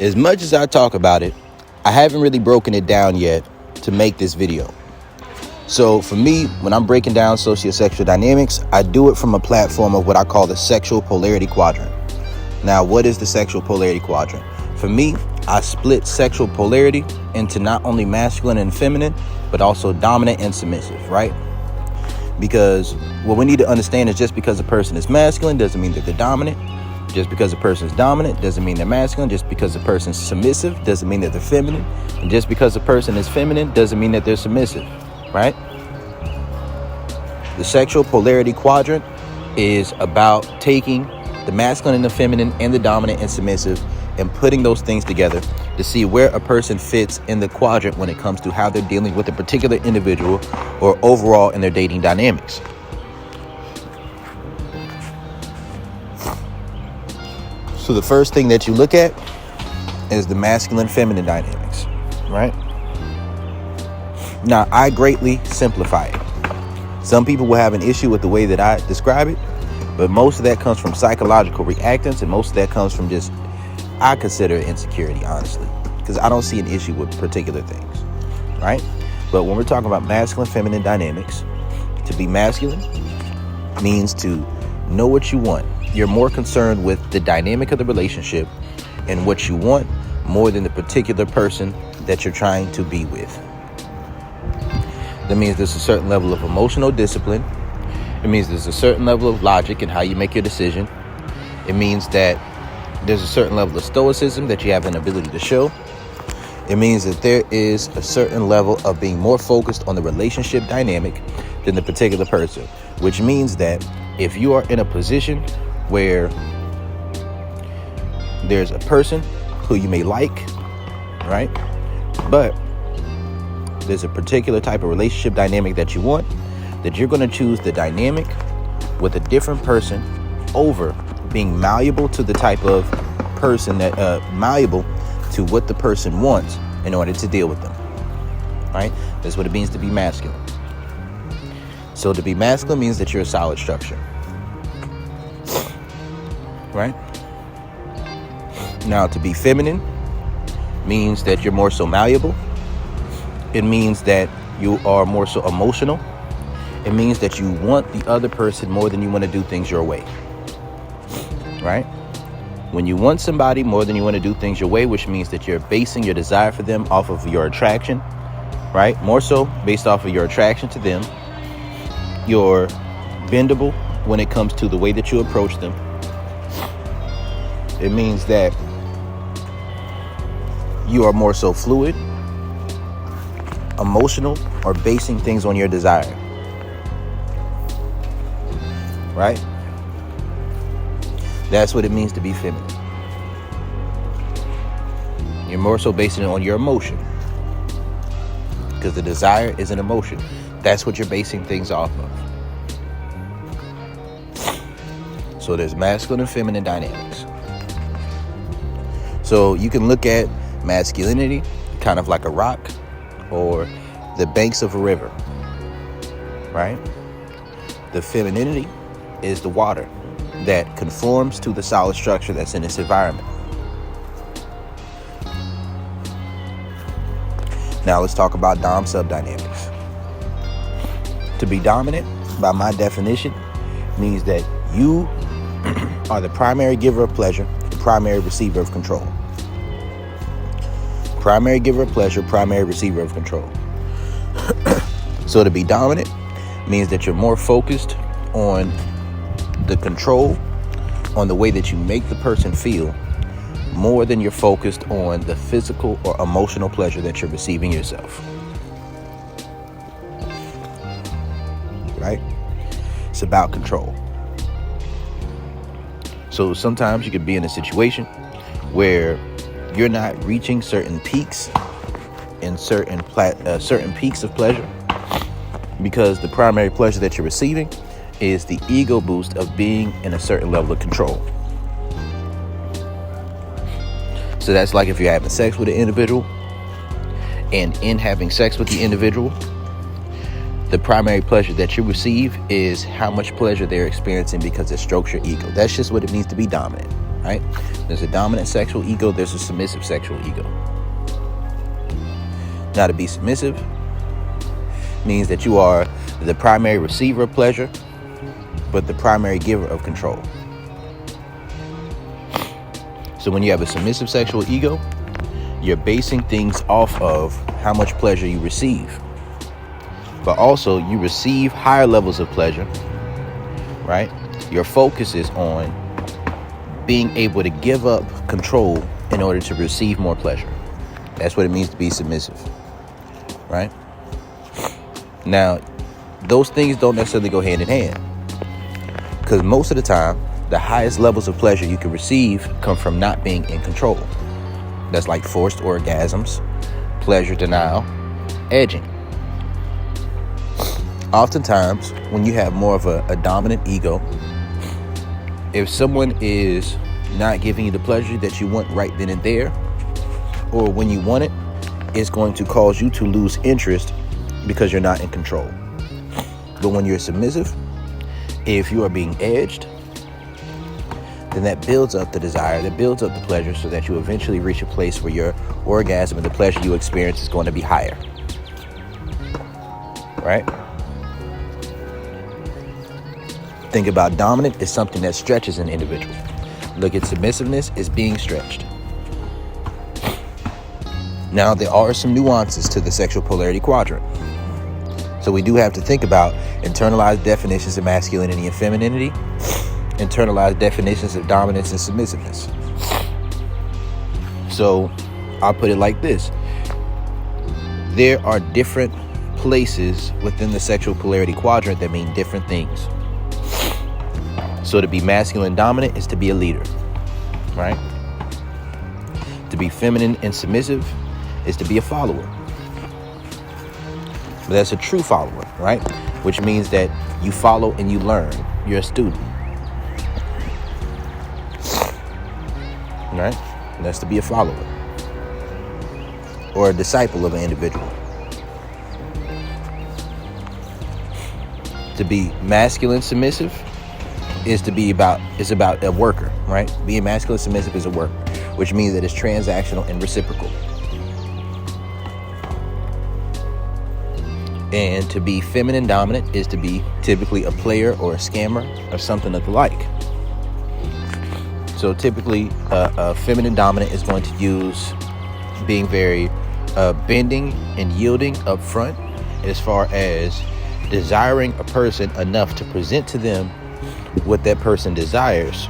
As much as I talk about it, I haven't really broken it down yet to make this video. So for me, when I'm breaking down sociosexual dynamics, I do it from a platform of what I call the sexual polarity quadrant. Now, what is the sexual polarity quadrant? For me, I split sexual polarity into not only masculine and feminine, but also dominant and submissive, right? Because what we need to understand is just because a person is masculine doesn't mean that they're dominant. Just because a person is dominant doesn't mean they're masculine. Just because a person is submissive doesn't mean that they're feminine. And just because a person is feminine doesn't mean that they're submissive, right? The sexual polarity quadrant is about taking the masculine and the feminine and the dominant and submissive and putting those things together to see where a person fits in the quadrant when it comes to how they're dealing with a particular individual or overall in their dating dynamics. So the first thing that you look at is the masculine feminine dynamics, right? Now, I greatly simplify it. Some people will have an issue with the way that I describe it, but most of that comes from psychological reactance, and most of that comes from just, I consider it insecurity, honestly, because I don't see an issue with particular things, right? But when we're talking about masculine feminine dynamics, to be masculine means to know what you want. You're more concerned with the dynamic of the relationship and what you want more than the particular person that you're trying to be with. That means there's a certain level of emotional discipline. It means there's a certain level of logic in how you make your decision. It means that there's a certain level of stoicism that you have an ability to show. It means that there is a certain level of being more focused on the relationship dynamic than the particular person, which means that if you are in a position where there's a person who you may like, right? But there's a particular type of relationship dynamic that you want, that you're going to choose the dynamic with a different person over being malleable to the type of person that malleable to what the person wants in order to deal with them, right? That's what it means to be masculine. So to be masculine means that you're a solid structure, right? Now, to be feminine means that you're more so malleable. It means that you are more so emotional. It means that you want the other person more than you want to do things your way, right? When you want somebody more than you want to do things your way, which means that you're basing your desire for them off of your attraction, right? More so based off of your attraction to them. You're bendable when it comes to the way that you approach them. It means that you are more so fluid, emotional, or basing things on your desire, right? That's what it means to be feminine. You're more so basing it on your emotion, because the desire is an emotion. That's what you're basing things off of. So there's masculine and feminine dynamics. So you can look at masculinity kind of like a rock or the banks of a river, right? The femininity is the water that conforms to the solid structure that's in its environment. Now let's talk about dom-sub dynamics. To be dominant, by my definition, means that you are the primary giver of pleasure, the primary receiver of control. Primary giver of pleasure, primary receiver of control. So to be dominant means that you're more focused on the control, on the way that you make the person feel, more than you're focused on the physical or emotional pleasure that you're receiving yourself. Right? It's about control. So sometimes you could be in a situation where you're not reaching certain peaks and certain peaks of pleasure because the primary pleasure that you're receiving is the ego boost of being in a certain level of control. So that's like if you're having sex with an individual, and in having sex with the individual, the primary pleasure that you receive is how much pleasure they're experiencing because it strokes your ego. That's just what it means to be dominant. right? There's a dominant sexual ego, there's a submissive sexual ego. Now, to be submissive means that you are the primary receiver of pleasure, but the primary giver of control. So when you have a submissive sexual ego, you're basing things off of how much pleasure you receive. But also, you receive higher levels of pleasure, right? Your focus is on being able to give up control in order to receive more pleasure. That's what it means to be submissive, right? Now, those things don't necessarily go hand in hand, because most of the time, the highest levels of pleasure you can receive come from not being in control. That's like forced orgasms, pleasure denial, edging. Oftentimes, when you have more of a dominant ego, if someone is not giving you the pleasure that you want right then and there, or when you want it, it's going to cause you to lose interest because you're not in control. But when you're submissive, if you are being edged, then that builds up the desire, that builds up the pleasure, so that you eventually reach a place where your orgasm and the pleasure you experience is going to be higher. Right? Think about dominant as something that stretches an individual. Look at submissiveness as being stretched. Now, there are some nuances to the sexual polarity quadrant. So we do have to think about internalized definitions of masculinity and femininity, internalized definitions of dominance and submissiveness. So I'll put it like this. There are different places within the sexual polarity quadrant that mean different things. So to be masculine dominant is to be a leader, right? To be feminine and submissive is to be a follower. But that's a true follower, right? Which means that you follow and you learn. You're a student. Right? And that's to be a follower or a disciple of an individual. To be masculine submissive is about a worker, right? Being masculine submissive is a worker, which means that it's transactional and reciprocal. And to be feminine dominant is to be typically a player or a scammer or something of the like. So typically, a feminine dominant is going to use being very bending and yielding up front, as far as desiring a person enough to present to them what that person desires,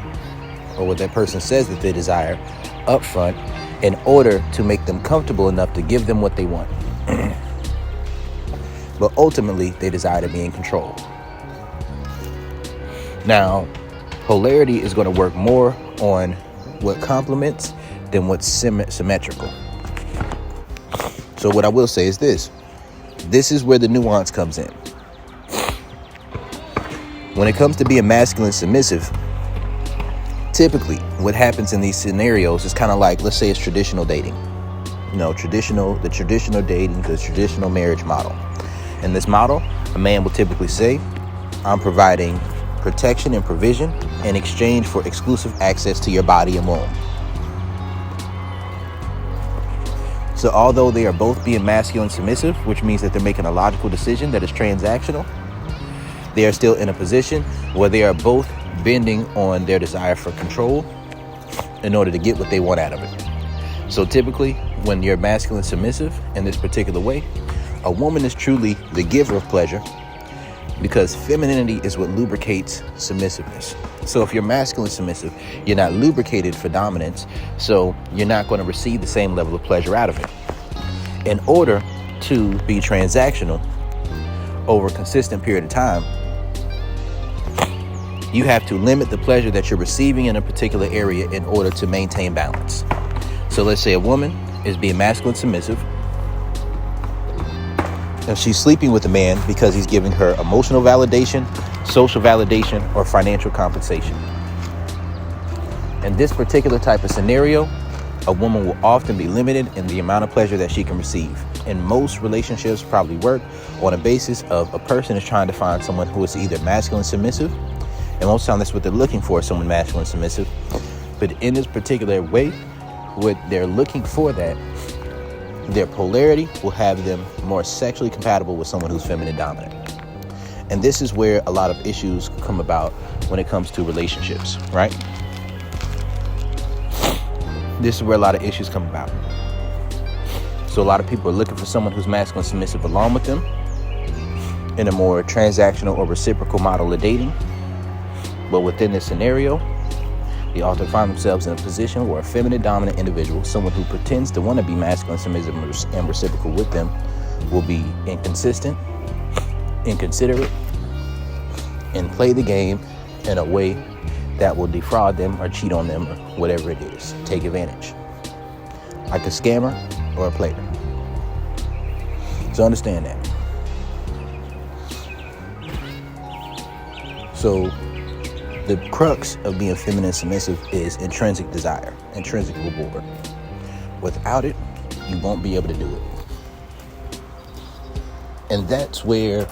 or what that person says that they desire up front, in order to make them comfortable enough to give them what they want. But ultimately, they desire to be in control. Now, polarity is going to work more on what complements than what's symmetrical. So what I will say is this. This is where the nuance comes in. When it comes to being masculine submissive, typically what happens in these scenarios is kind of like, let's say it's traditional dating. The traditional dating, the traditional marriage model. In this model, a man will typically say, I'm providing protection and provision in exchange for exclusive access to your body and womb. So although they are both being masculine submissive, which means that they're making a logical decision that is transactional, they are still in a position where they are both bending on their desire for control in order to get what they want out of it. So typically, when you're masculine submissive in this particular way, a woman is truly the giver of pleasure, because femininity is what lubricates submissiveness. So if you're masculine submissive, you're not lubricated for dominance, so you're not going to receive the same level of pleasure out of it. In order to be transactional over a consistent period of time, you have to limit the pleasure that you're receiving in a particular area in order to maintain balance. So let's say a woman is being masculine submissive, and she's sleeping with a man because he's giving her emotional validation, social validation, or financial compensation. In this particular type of scenario, a woman will often be limited in the amount of pleasure that she can receive. And most relationships probably work on a basis of a person is trying to find someone who is either masculine submissive, and most of the time that's what they're looking for, someone masculine submissive, But in this particular way, what they're looking for, that their polarity will have them more sexually compatible with someone who's feminine dominant. And this is where a lot of issues come about when it comes to relationships, right? This is where a lot of issues come about. So a lot of people are looking for someone who's masculine submissive along with them in a more transactional or reciprocal model of dating. But within this scenario, they often find themselves in a position where a feminine dominant individual, someone who pretends to want to be masculine submissive and reciprocal with them, will be inconsistent, inconsiderate, and play the game in a way that will defraud them or cheat on them or whatever it is, take advantage, like a scammer or a player. So understand that. So the crux of being feminine submissive is intrinsic desire, intrinsic reward. Without it, you won't be able to do it. And that's where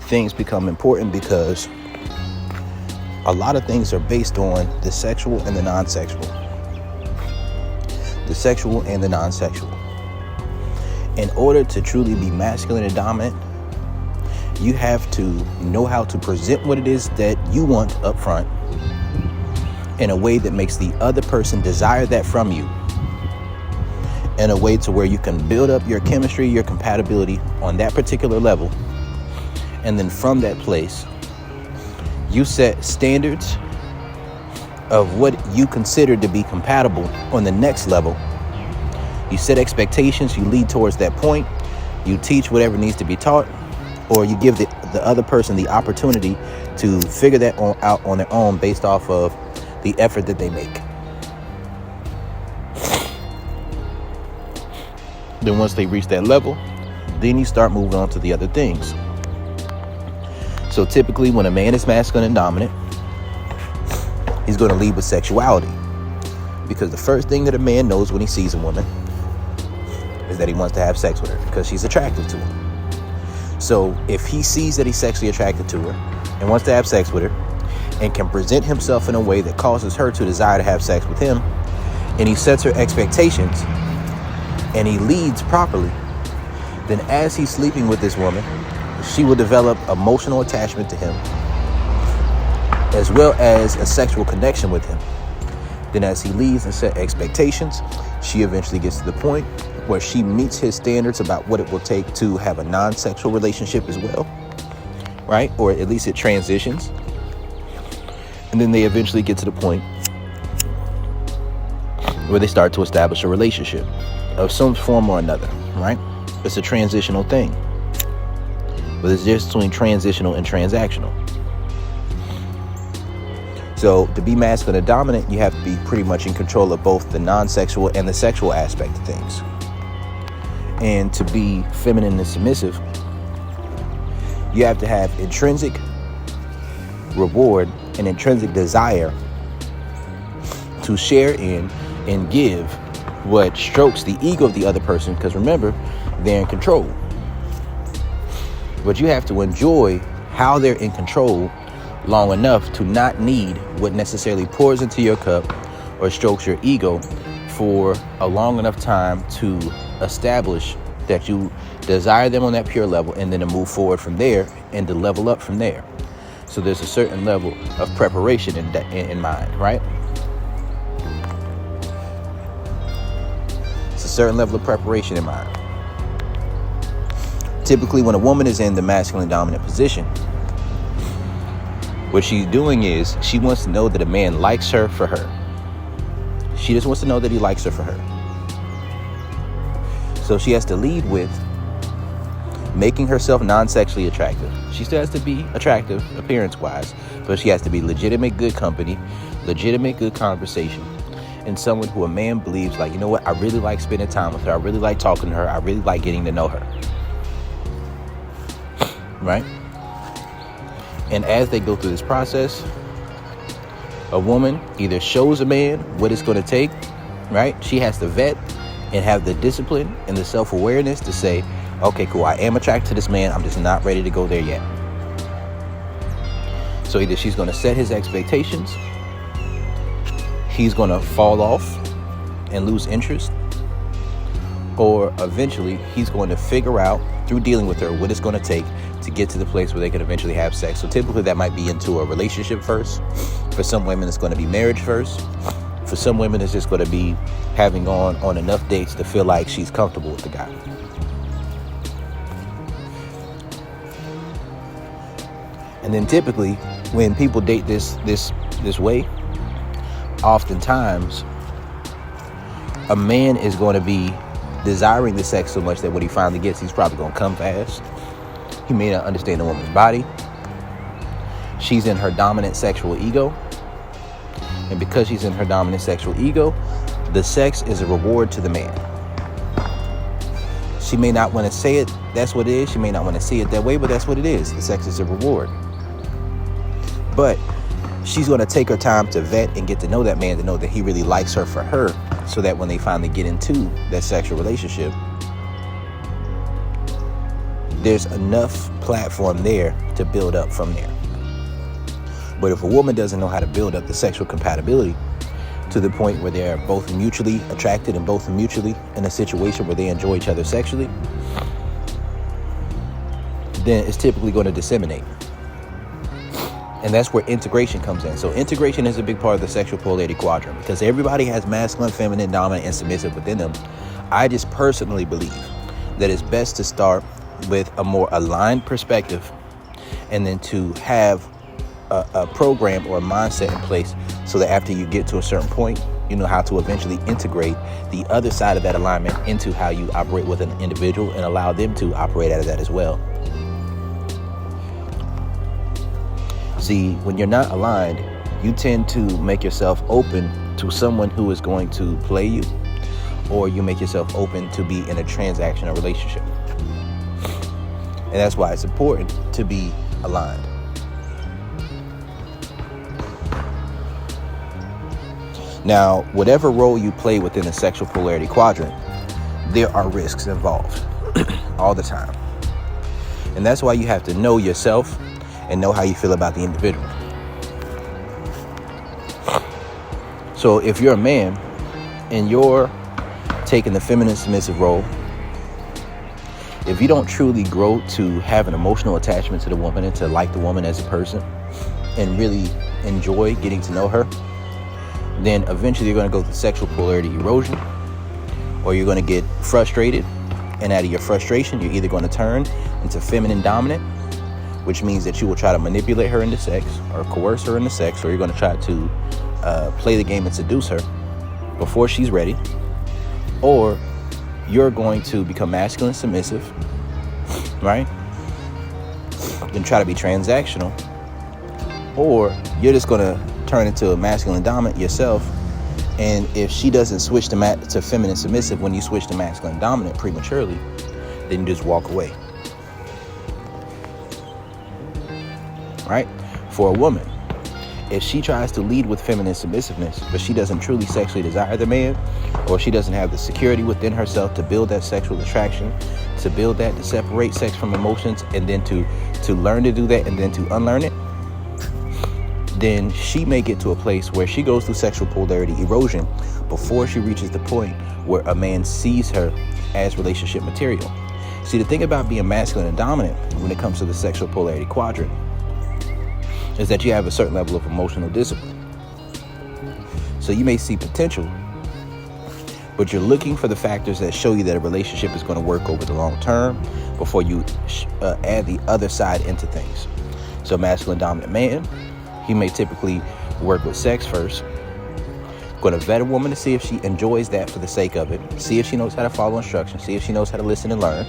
things become important, because a lot of things are based on the sexual and the non-sexual. The sexual and the non-sexual. In order to truly be masculine and dominant, you have to know how to present what it is that you want up front in a way that makes the other person desire that from you, in a way to where you can build up your chemistry, your compatibility on that particular level. And then from that place, you set standards of what you consider to be compatible on the next level. You set expectations, you lead towards that point, you teach whatever needs to be taught, or you give the other person the opportunity to figure that out on their own based off of the effort that they make. Then once they reach that level, then you start moving on to the other things. So typically when a man is masculine and dominant, he's going to lead with sexuality, because the first thing that a man knows when he sees a woman is that he wants to have sex with her because she's attractive to him. So if he sees that he's sexually attracted to her and wants to have sex with her and can present himself in a way that causes her to desire to have sex with him, and he sets her expectations and he leads properly, then as he's sleeping with this woman, she will develop emotional attachment to him as well as a sexual connection with him. Then as he leads and set expectations, she eventually gets to the point where she meets his standards about what it will take to have a non-sexual relationship as well, right? Or at least it transitions. And then they eventually get to the point where they start to establish a relationship of some form or another, right? It's a transitional thing. But there's a difference between transitional and transactional. So to be masculine and dominant, you have to be pretty much in control of both the non-sexual and the sexual aspect of things. And to be feminine and submissive, you have to have intrinsic reward and intrinsic desire to share in and give what strokes the ego of the other person, because remember, they're in control. But you have to enjoy how they're in control long enough to not need what necessarily pours into your cup or strokes your ego for a long enough time to establish that you desire them on that pure level, and then to move forward from there and to level up from there. So there's a certain level of preparation in mind, right? It's a certain level of preparation in mind. Typically, when a woman is in the masculine dominant position, what she's doing is she wants to know that a man likes her for her. She just wants to know that he likes her for her. So she has to lead with making herself non-sexually attractive. She still has to be attractive appearance-wise, but she has to be legitimate good company, legitimate good conversation, and someone who a man believes, like, you know what, I really like spending time with her. I really like talking to her. I really like getting to know her. Right? And as they go through this process, a woman either shows a man what it's going to take, right? She has to vet and have the discipline and the self-awareness to say, okay, cool, I am attracted to this man. I'm just not ready to go there yet. So either she's going to set his expectations he's going to fall off and lose interest, or eventually he's going to figure out through dealing with her what it's going to take to get to the place where they can eventually have sex. So typically that might be into a relationship first. For some women, it's going to be marriage first. For some women, it's just going to be having gone on enough dates to feel like she's comfortable with the guy. And then typically when people date this way, oftentimes a man is going to be desiring the sex so much that when he finally gets, he's probably going to come fast. He may not understand the woman's body. She's in her dominant sexual ego. And because she's in her dominant sexual ego, the sex is a reward to the man. She may not want to say it, that's what it is. She may not want to see it that way, but that's what it is. The sex is a reward. But she's going to take her time to vet and get to know that man, to know that he really likes her for her, so that when they finally get into that sexual relationship, there's enough platform there to build up from there. But if a woman doesn't know how to build up the sexual compatibility to the point where they're both mutually attracted and both mutually in a situation where they enjoy each other sexually, then it's typically going to disseminate. And that's where integration comes in. So integration is a big part of the sexual polarity quadrant, because everybody has masculine, feminine, dominant, and submissive within them. I just personally believe that it's best to start with a more aligned perspective, and then to have a program or a mindset in place so that after you get to a certain point, you know how to eventually integrate the other side of that alignment into how you operate with an individual and allow them to operate out of that as well. See, when you're not aligned, you tend to make yourself open to someone who is going to play you, or you make yourself open to be in a transactional relationship. And that's why it's important to be aligned. Now, whatever role you play within the sexual polarity quadrant, there are risks involved all the time. And that's why you have to know yourself and know how you feel about the individual. So if you're a man and you're taking the feminine submissive role, if you don't truly grow to have an emotional attachment to the woman and to like the woman as a person and really enjoy getting to know her, then eventually you're going to go through sexual polarity erosion, or you're going to get frustrated, and out of your frustration you're either going to turn into feminine dominant, which means that you will try to manipulate her into sex or coerce her into sex, or you're going to try to play the game and seduce her before she's ready, or you're going to become masculine submissive, right? Then try to be transactional, or you're just going to turn into a masculine dominant yourself. And if she doesn't switch to feminine submissive when you switch to masculine dominant prematurely, then you just walk away. Right? For a woman, if she tries to lead with feminine submissiveness, but she doesn't truly sexually desire the man, or she doesn't have the security within herself to build that sexual attraction, to build that, to separate sex from emotions, and then to learn to do that and then to unlearn it, then she may get to a place where she goes through sexual polarity erosion before she reaches the point where a man sees her as relationship material. See, the thing about being masculine and dominant when it comes to the sexual polarity quadrant is that you have a certain level of emotional discipline. So you may see potential, but you're looking for the factors that show you that a relationship is going to work over the long term before you add the other side into things. So masculine dominant man, he may typically work with sex first, going to vet a woman to see if she enjoys that for the sake of it, see if she knows how to follow instructions, see if she knows how to listen and learn.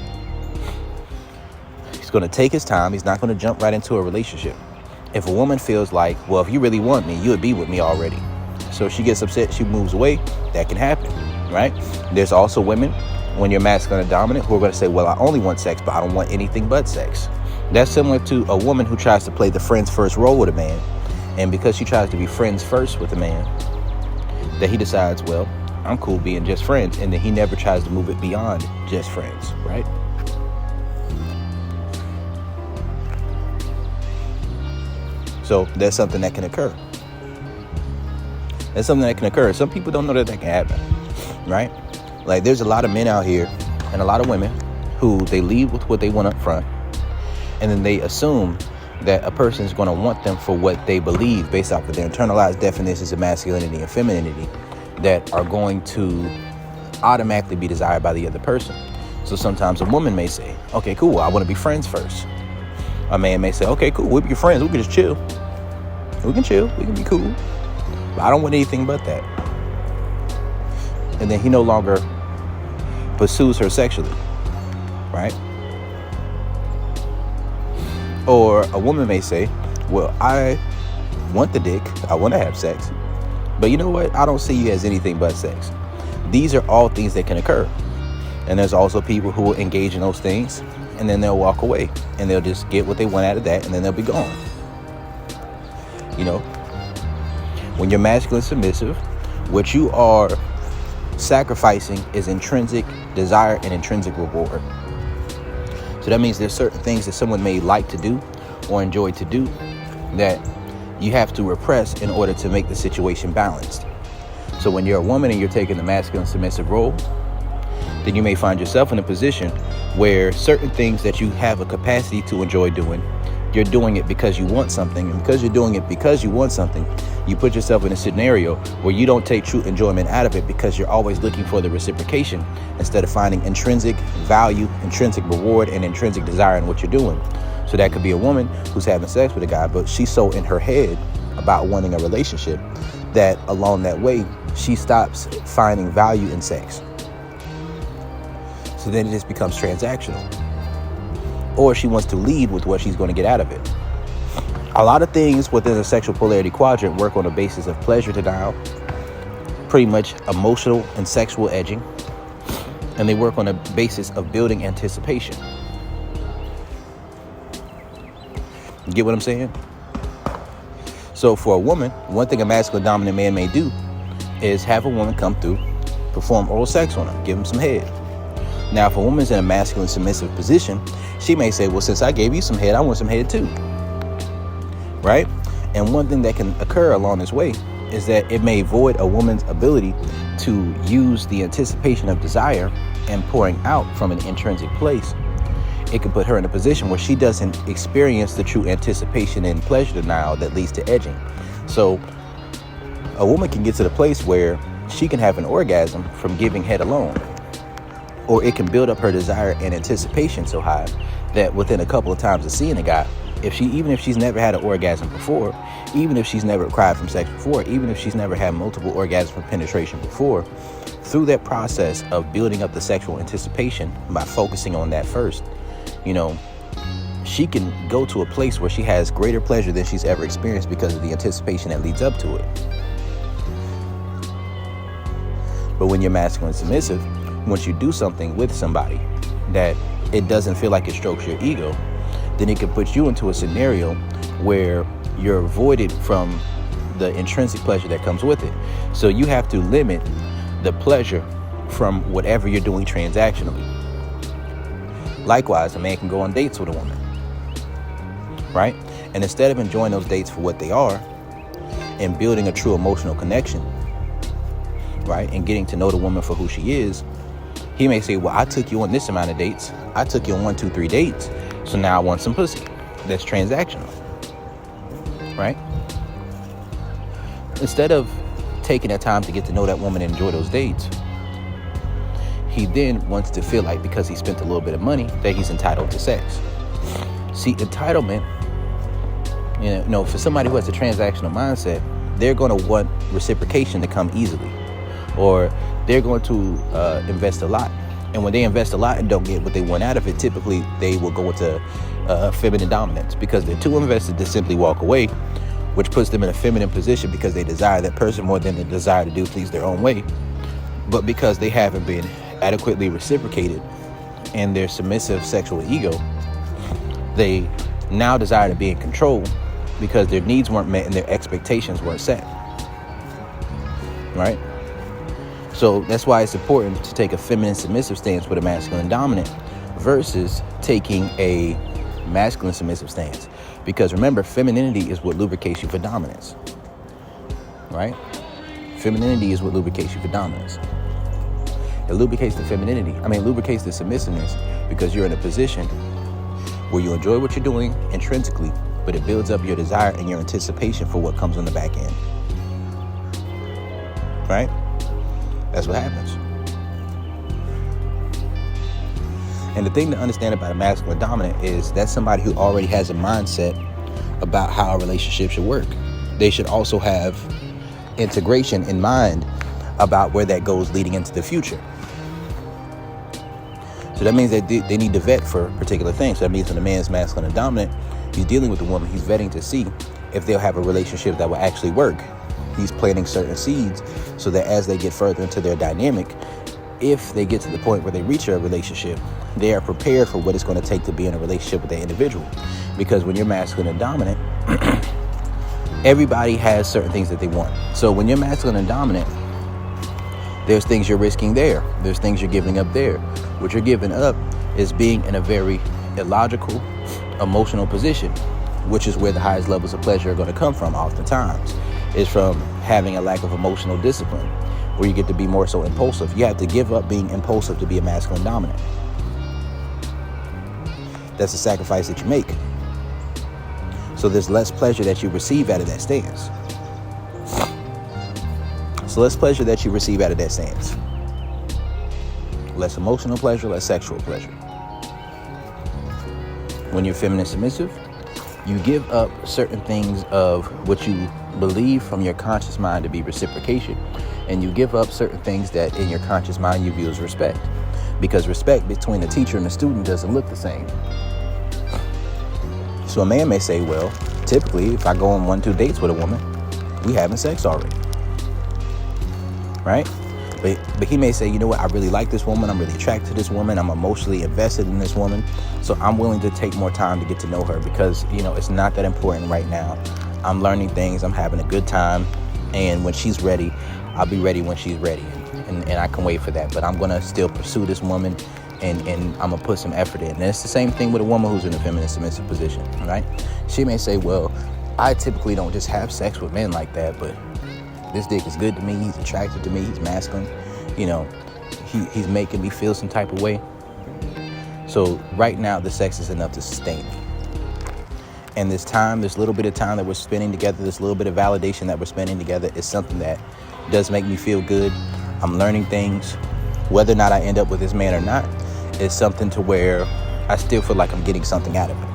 He's going to take his time. He's not going to jump right into a relationship. If a woman feels like, well, if you really want me, you would be with me already. So if she gets upset, she moves away, that can happen, right? There's also women, when you're masculine and dominant, who are going to say, well, I only want sex, but I don't want anything but sex. That's similar to a woman who tries to play the friends first role with a man. And because she tries to be friends first with a man, that he decides, well, I'm cool being just friends. And then he never tries to move it beyond just friends, right? So that's something that can occur. That's something that can occur. Some people don't know that can happen, right? Like, there's a lot of men out here and a lot of women who they lead with what they want up front, and then they assume that a person is going to want them for what they believe based off of their internalized definitions of masculinity and femininity that are going to automatically be desired by the other person. So sometimes a woman may say, okay, cool, I want to be friends first. A man may say, okay, cool, we'll be friends, we can just chill. We can chill, we can be cool. But I don't want anything but that. And then he no longer pursues her sexually, right? Or a woman may say, well, I want the dick, I want to have sex, but you know what? I don't see you as anything but sex. These are all things that can occur. And there's also people who will engage in those things and then they'll walk away and they'll just get what they want out of that and then they'll be gone. You know, when you're masculine submissive, what you are sacrificing is intrinsic desire and intrinsic reward. So that means there's certain things that someone may like to do or enjoy to do that you have to repress in order to make the situation balanced. So when you're a woman and you're taking the masculine submissive role, then you may find yourself in a position where certain things that you have a capacity to enjoy doing, you're doing it because you want something. And because you're doing it because you want something, you put yourself in a scenario where you don't take true enjoyment out of it because you're always looking for the reciprocation instead of finding intrinsic value, intrinsic reward, and intrinsic desire in what you're doing. So that could be a woman who's having sex with a guy, but she's so in her head about wanting a relationship that along that way, she stops finding value in sex. So then it just becomes transactional. Or she wants to lead with what she's going to get out of it. A lot of things within the sexual polarity quadrant work on the basis of pleasure denial, pretty much emotional and sexual edging, and they work on the basis of building anticipation. You get what I'm saying? So for a woman, one thing a masculine dominant man may do is have a woman come through, perform oral sex on her, give him some head. Now, if a woman's in a masculine submissive position, she may say, well, since I gave you some head, I want some head too. Right? And one thing that can occur along this way is that it may void a woman's ability to use the anticipation of desire and pouring out from an intrinsic place. It can put her in a position where she doesn't experience the true anticipation and pleasure denial that leads to edging. So a woman can get to the place where she can have an orgasm from giving head alone. Or it can build up her desire and anticipation so high that within a couple of times of seeing a guy, even if she's never had an orgasm before, even if she's never cried from sex before, even if she's never had multiple orgasms from penetration before, through that process of building up the sexual anticipation by focusing on that first, you know, she can go to a place where she has greater pleasure than she's ever experienced because of the anticipation that leads up to it. But when you're masculine submissive, once you do something with somebody that it doesn't feel like it strokes your ego, then it can put you into a scenario where you're voided from the intrinsic pleasure that comes with it. So you have to limit the pleasure from whatever you're doing transactionally. Likewise, a man can go on dates with a woman, right? And instead of enjoying those dates for what they are and building a true emotional connection, right, and getting to know the woman for who she is, he may say, well, I took you on this amount of dates. I took you on 1, 2, 3 dates. So now I want some pussy. That's transactional, right? Instead of taking that time to get to know that woman and enjoy those dates, he then wants to feel like because he spent a little bit of money that he's entitled to sex. See, entitlement, you know, for somebody who has a transactional mindset, they're going to want reciprocation to come easily, or they're going to invest a lot. And when they invest a lot and don't get what they want out of it, typically they will go into feminine dominance because they're too invested to simply walk away, which puts them in a feminine position because they desire that person more than they desire to do things their own way. But because they haven't been adequately reciprocated in their submissive sexual ego, they now desire to be in control because their needs weren't met and their expectations weren't set. Right? So that's why it's important to take a feminine submissive stance with a masculine dominant versus taking a masculine submissive stance. Because remember, femininity is what lubricates you for dominance. Right? Femininity is what lubricates you for dominance. It lubricates the submissiveness, because you're in a position where you enjoy what you're doing intrinsically, but it builds up your desire and your anticipation for what comes on the back end. Right? That's what happens. And the thing to understand about a masculine dominant is that's somebody who already has a mindset about how a relationship should work. They should also have integration in mind about where that goes leading into the future. So that means that they need to vet for particular things. So that means when a man is masculine and dominant, he's dealing with a woman, he's vetting to see if they'll have a relationship that will actually work. He's planting certain seeds so that as they get further into their dynamic, if they get to the point where they reach a relationship, they are prepared for what it's going to take to be in a relationship with that individual. Because when you're masculine and dominant, everybody has certain things that they want. So when you're masculine and dominant, there's things you're risking there. There's things you're giving up there. What you're giving up is being in a very illogical, emotional position, which is where the highest levels of pleasure are going to come from oftentimes, is from having a lack of emotional discipline, where you get to be more so impulsive. You have to give up being impulsive to be a masculine dominant. That's a sacrifice that you make. So there's less pleasure that you receive out of that stance. Less emotional pleasure, less sexual pleasure. When you're feminine submissive, you give up certain things of what you believe from your conscious mind to be reciprocation, and you give up certain things that in your conscious mind you view as respect, because respect between the teacher and the student doesn't look the same. So a man may say, well, typically if I go on 1-2 dates with a woman, we having sex already, right? But he may say, you know what, I really like this woman, I'm really attracted to this woman, I'm emotionally invested in this woman, so I'm willing to take more time to get to know her, because, you know, it's not that important right now. I'm learning things, I'm having a good time, and when she's ready, I'll be ready when she's ready, and I can wait for that. But I'm going to still pursue this woman, and I'm going to put some effort in. And it's the same thing with a woman who's in a feminine submissive position, right? She may say, well, I typically don't just have sex with men like that, but this dick is good to me, he's attracted to me, he's masculine, you know, he's making me feel some type of way. So right now the sex is enough to sustain me. And this little bit of time that we're spending together, this little bit of validation that we're spending together is something that does make me feel good. I'm learning things. Whether or not I end up with this man or not, is something to where I still feel like I'm getting something out of it.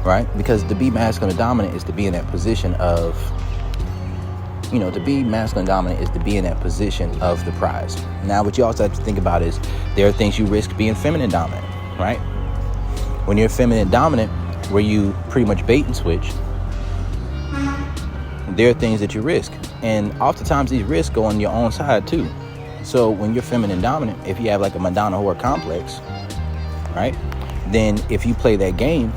Right? Because to be masculine and dominant is to be in that position of, to be masculine and dominant is to be in that position of the prize. Now, what you also have to think about is there are things you risk being feminine dominant, right? When you're feminine dominant, where you pretty much bait and switch, there are things that you risk. And oftentimes these risks go on your own side too. So when you're feminine dominant, if you have like a Madonna whore complex, right? Then if you play that game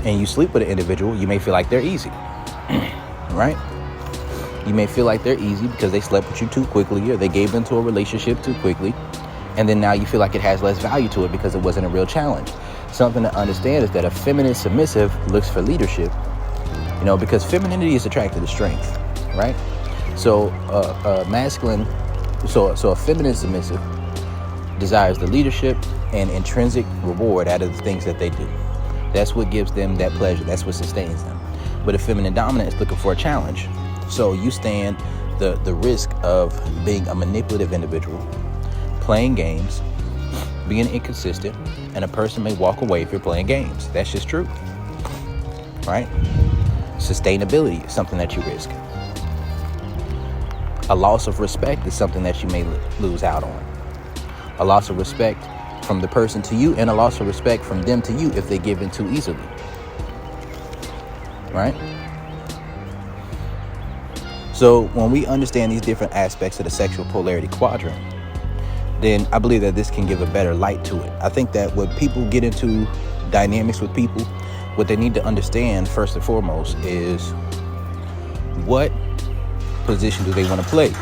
and you sleep with an individual, you may feel like they're easy, right? You may feel like they're easy because they slept with you too quickly, or they gave into a relationship too quickly. And then now you feel like it has less value to it because it wasn't a real challenge. Something to understand is that a feminine submissive looks for leadership, because femininity is attracted to strength, right? So a feminine submissive desires the leadership and intrinsic reward out of the things that they do. That's what gives them that pleasure. That's what sustains them. But a feminine dominant is looking for a challenge. So you stand the risk of being a manipulative individual, playing games, being inconsistent, and a person may walk away if you're playing games. That's just true, right? Sustainability is something that you risk. A loss of respect is something that you may lose out on. A loss of respect from the person to you, and a loss of respect from them to you if they give in too easily, right? So when we understand these different aspects of the sexual polarity quadrant, then I believe that this can give a better light to it. I think that when people get into dynamics with people, what they need to understand first and foremost is what position do they want to play?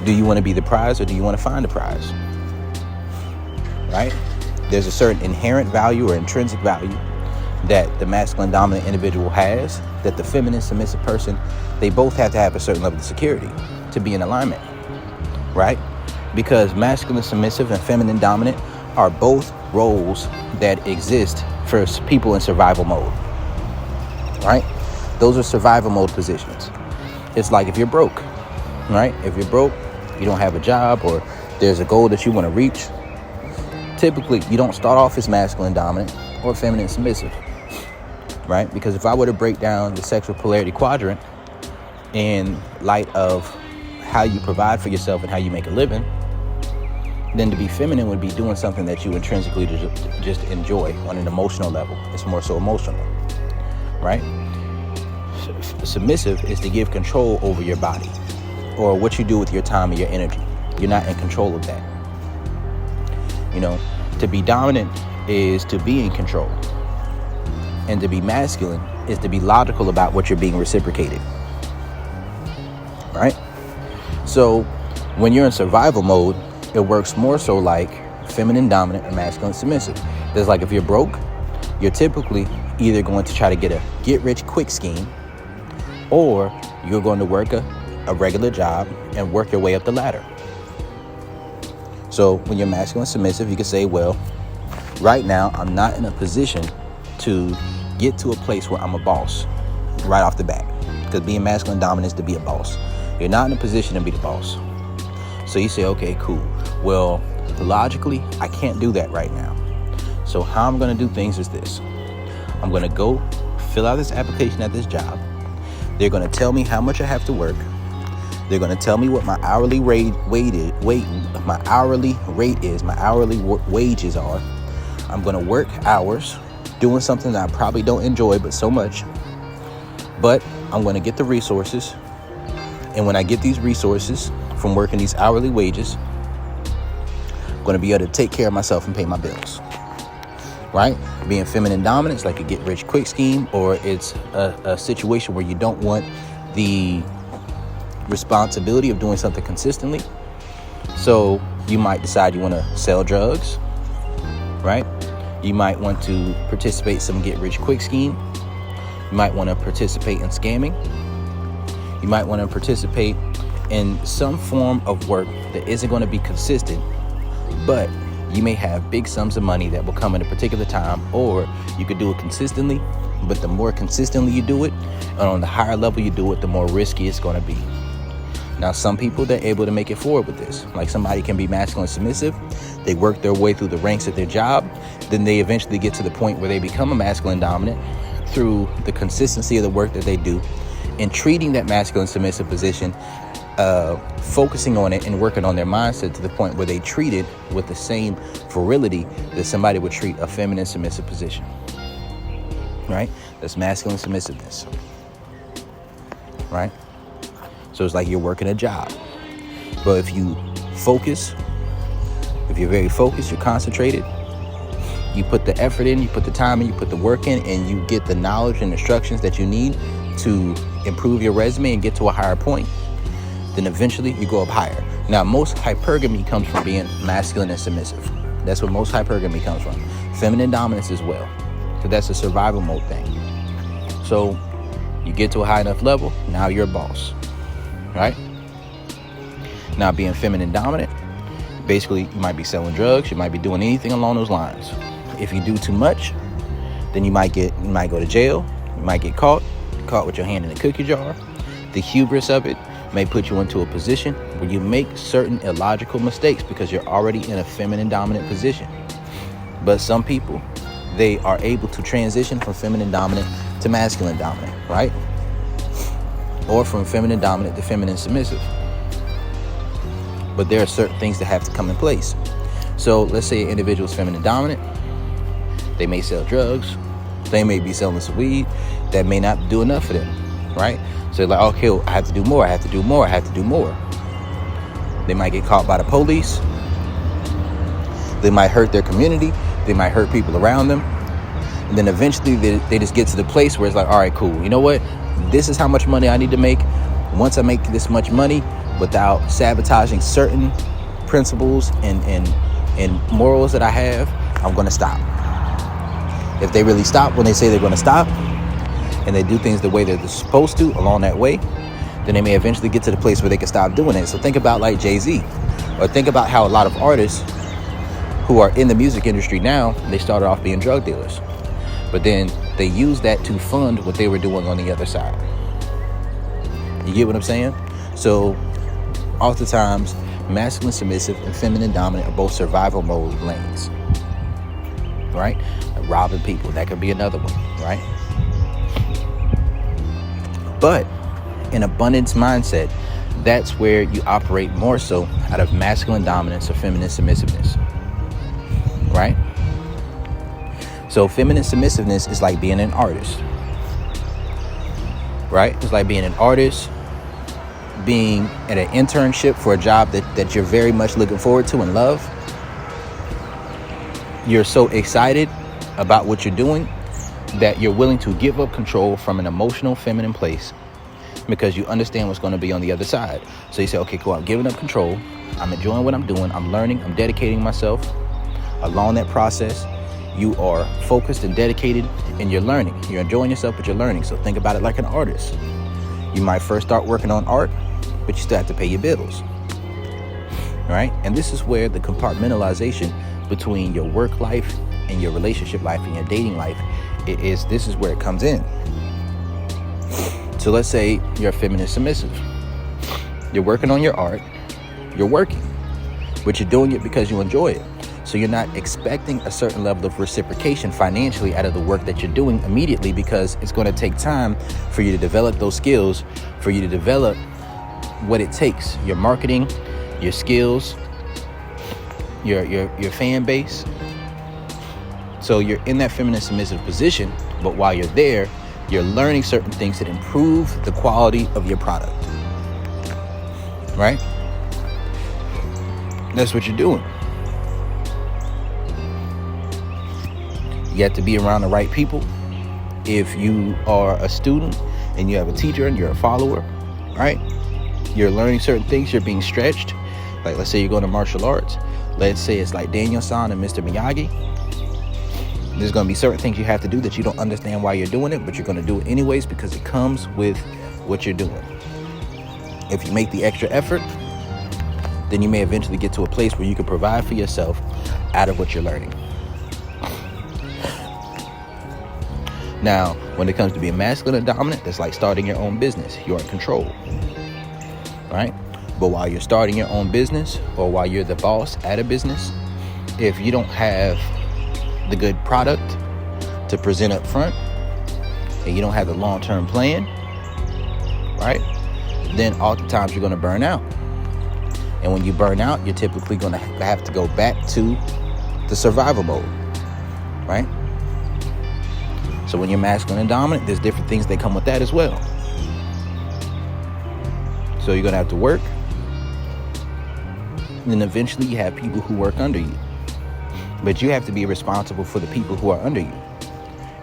Do you want to be the prize, or do you want to find the prize? Right? There's a certain inherent value or intrinsic value that the masculine dominant individual has, that the feminine submissive person, they both have to have a certain level of security to be in alignment, right? Because masculine submissive and feminine dominant are both roles that exist for people in survival mode, right? Those are survival mode positions. It's like if you're broke, right? If you're broke, you don't have a job, or there's a goal that you want to reach, typically you don't start off as masculine dominant or feminine submissive, right? Because if I were to break down the sexual polarity quadrant in light of how you provide for yourself and how you make a living, then to be feminine would be doing something that you intrinsically just enjoy on an emotional level. It's more so emotional, right? Submissive is to give control over your body or what you do with your time and your energy. You're not in control of that. You know, to be dominant is to be in control. And to be masculine is to be logical about what you're being reciprocated, right? So when you're in survival mode, it works more so like feminine dominant and masculine submissive. There's like if you're broke, you're typically either going to try to get a get rich quick scheme, or you're going to work a regular job and work your way up the ladder. So when you're masculine submissive, you can say, well, right now I'm not in a position to get to a place where I'm a boss right off the bat, because being masculine dominant is to be a boss. You're not in a position to be the boss. So you say, okay, cool. Well, logically, I can't do that right now. So how I'm going to do things is this. I'm going to go fill out this application at this job. They're going to tell me how much I have to work. They're going to tell me what my hourly wages are. I'm going to work hours doing something that I probably don't enjoy, but so much. But I'm going to get the resources. And when I get these resources from working these hourly wages, I'm going to be able to take care of myself and pay my bills, right? Being feminine dominant is like a get rich quick scheme, or it's a situation where you don't want the responsibility of doing something consistently. So you might decide you want to sell drugs, right? You might want to participate in some get rich quick scheme. You might want to participate in scamming. You might want to participate in some form of work that isn't going to be consistent, but you may have big sums of money that will come at a particular time, or you could do it consistently, but the more consistently you do it and on the higher level you do it, the more risky it's going to be. Now, some people, they're able to make it forward with this. Like somebody can be masculine submissive. They work their way through the ranks of their job. Then they eventually get to the point where they become a masculine dominant through the consistency of the work that they do, and treating that masculine submissive position, focusing on it and working on their mindset to the point where they treat it with the same virility that somebody would treat a feminine submissive position, right? That's masculine submissiveness, right? So it's like you're working a job. But if you focus, if you're very focused, you're concentrated, you put the effort in, you put the time in, you put the work in, and you get the knowledge and instructions that you need to improve your resume and get to a higher point, then eventually you go up higher. Now, most hypergamy comes from being masculine and submissive. That's where most hypergamy comes from. Feminine dominance as well. So that's a survival mode thing. So you get to a high enough level, now you're a boss, right? Now, being feminine dominant, basically you might be selling drugs, you might be doing anything along those lines. If you do too much, then you might go to jail, you might get caught with your hand in a cookie jar. The hubris of it may put you into a position where you make certain illogical mistakes because you're already in a feminine dominant position. But some people, they are able to transition from feminine dominant to masculine dominant, right? Or from feminine dominant to feminine submissive. But there are certain things that have to come in place. So let's say an individual is feminine dominant. They may sell drugs. They may be selling some weed. That may not do enough for them, right? So they're like, okay, well, I have to do more. I have to do more. I have to do more. They might get caught by the police. They might hurt their community. They might hurt people around them. And then eventually they just get to the place where it's like, all right, cool. You know what? This is how much money I need to make. Once I make this much money without sabotaging certain principles and morals that I have, I'm going to stop. If they really stop when they say they're going to stop, and they do things the way that they're supposed to along that way, then they may eventually get to the place where they can stop doing it. So think about like Jay-Z, or think about how a lot of artists who are in the music industry now, they started off being drug dealers, but then they used that to fund what they were doing on the other side. You get what I'm saying? So oftentimes, masculine submissive and feminine dominant are both survival mode lanes, right? Like robbing people, that could be another one, right? But in abundance mindset, that's where you operate more so out of masculine dominance or feminine submissiveness, right? So feminine submissiveness is like being an artist, right? It's like being an artist, being at an internship for a job that you're very much looking forward to and love. You're so excited about what you're doing that you're willing to give up control from an emotional feminine place because you understand what's going to be on the other side. So you say, okay, cool, I'm giving up control. I'm enjoying what I'm doing. I'm learning. I'm dedicating myself. Along that process, you are focused and dedicated and you're learning. You're enjoying yourself, but you're learning. So think about it like an artist. You might first start working on art, but you still have to pay your bills, right? And this is where the compartmentalization between your work life and your relationship life and your dating life this is where it comes in. So let's say you're feminine submissive. You're working on your art, you're working, but you're doing it because you enjoy it. So you're not expecting a certain level of reciprocation financially out of the work that you're doing immediately, because it's going to take time for you to develop those skills, for you to develop what it takes, your marketing, your skills, your fan base. So you're in that feminine submissive position, but while you're there, you're learning certain things that improve the quality of your product, right? That's what you're doing. You have to be around the right people. If you are a student and you have a teacher and you're a follower, right? You're learning certain things, you're being stretched. Like, let's say you're going to martial arts. Let's say it's like Daniel-san and Mr. Miyagi. There's going to be certain things you have to do that you don't understand why you're doing it, but you're going to do it anyways because it comes with what you're doing. If you make the extra effort, then you may eventually get to a place where you can provide for yourself out of what you're learning. Now, when it comes to being masculine and dominant, that's like starting your own business. You're in control, right? But while you're starting your own business, or while you're the boss at a business, if you don't have the good product to present up front, and you don't have the long-term plan, right? Then oftentimes you're going to burn out. And when you burn out, you're typically going to have to go back to the survival mode, right? So when you're masculine and dominant, there's different things that come with that as well. So you're going to have to work. And then eventually you have people who work under you. But you have to be responsible for the people who are under you.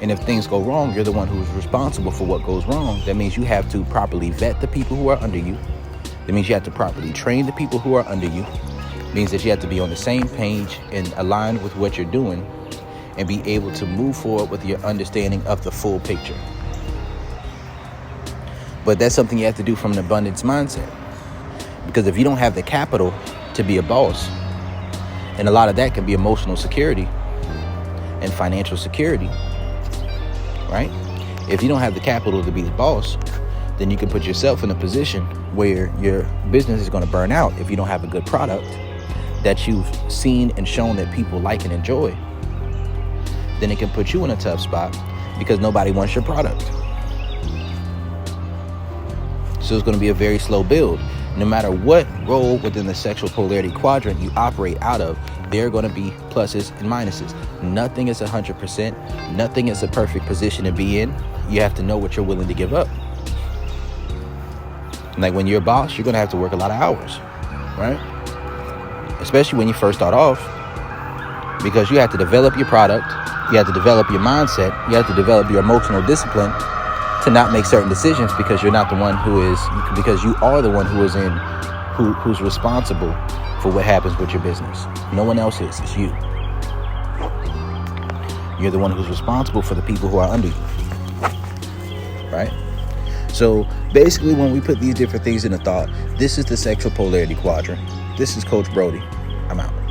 And if things go wrong, you're the one who's responsible for what goes wrong. That means you have to properly vet the people who are under you. That means you have to properly train the people who are under you. It means that you have to be on the same page and aligned with what you're doing, and be able to move forward with your understanding of the full picture. But that's something you have to do from an abundance mindset. Because if you don't have the capital to be a boss, and a lot of that can be emotional security and financial security, right? If you don't have the capital to be the boss, then you can put yourself in a position where your business is going to burn out if you don't have a good product that you've seen and shown that people like and enjoy. Then it can put you in a tough spot because nobody wants your product. So it's going to be a very slow build. No matter what role within the sexual polarity quadrant you operate out of, there are going to be pluses and minuses. Nothing is 100%. Nothing is a perfect position to be in. You have to know what you're willing to give up. Like when you're a boss, you're going to have to work a lot of hours, right? Especially when you first start off, because you have to develop your product. You have to develop your mindset. You have to develop your emotional discipline to not make certain decisions because you're not the one because you are the one who's responsible for what happens with your business. No one else is. It's you. You're the one who's responsible for the people who are under you. right? So basically, when we put these different things into thought, this is the sexual polarity quadrant. This is Coach Brody. I'm out.